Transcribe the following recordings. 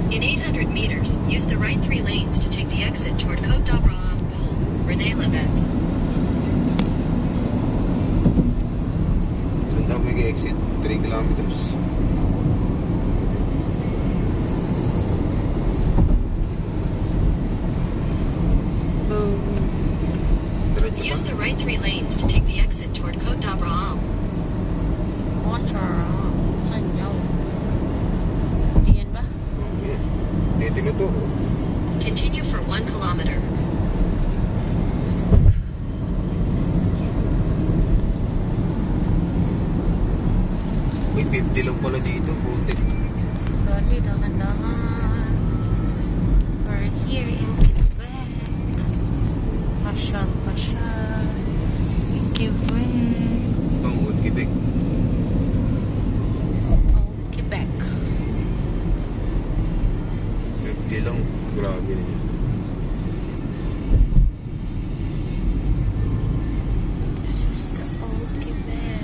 In 800 meters, use the right 3 lanes to take the exit toward Côte d'Abraham, Boul, René Lévesque. Saan daw may exit? 3 kilometers. Use the right 3 lanes to take the exit toward Côte d'Abraham. Water. Saan yun? Diyan ba? Dito na to. Continue for 1 kilometer. Uy, 50 lang pala dito. Puti. Sorry, dahan-dahan. We're here in Quebec. Pasyal in Quebec. Pangod, Quebec. Old Quebec. 50 lang. Grabe na yun. This is the old Quebec.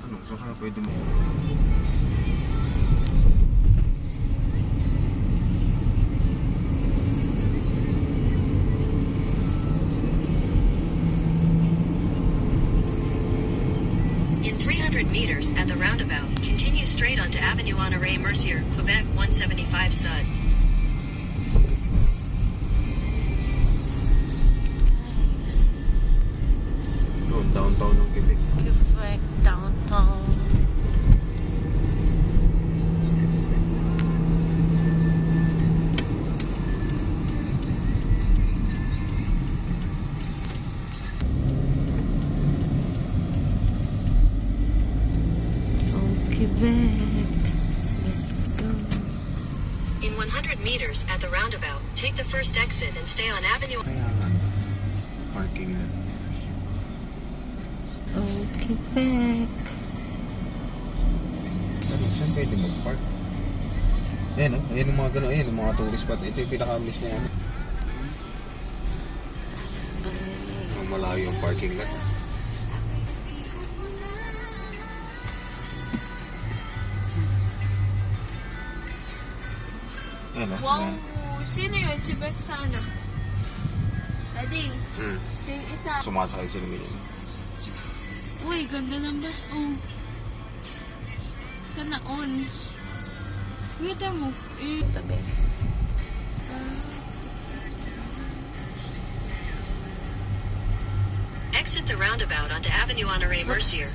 Anong saka pwede mo? In 300 meters at the roundabout, continue straight onto Avenue Honoré Mercier, Quebec 175 Sud. Guys, Doon, downtown ng Quebec. Quebec downtown. Old Quebec. Let's go. In 100 meters at the roundabout, take the first exit and stay on Avenue. Kaya nga. Parking na. Old Quebec. Saan pwede mag-park? Ayan o. Ayan yung mga gano'n. Ayan yung mga tourist spot. Ito yung pinaka-miss na yan. Ang malayo yung parking lot. Ayan o. Wow! Sino yun? Si Beck sana. Daddy, Hmm. yung isa. Sumasakay sila ngayon. Uy, ganda ng bus. Oh. Sana on. Wait mo. Tabi. Exit the roundabout onto Avenue Honoré Mercier.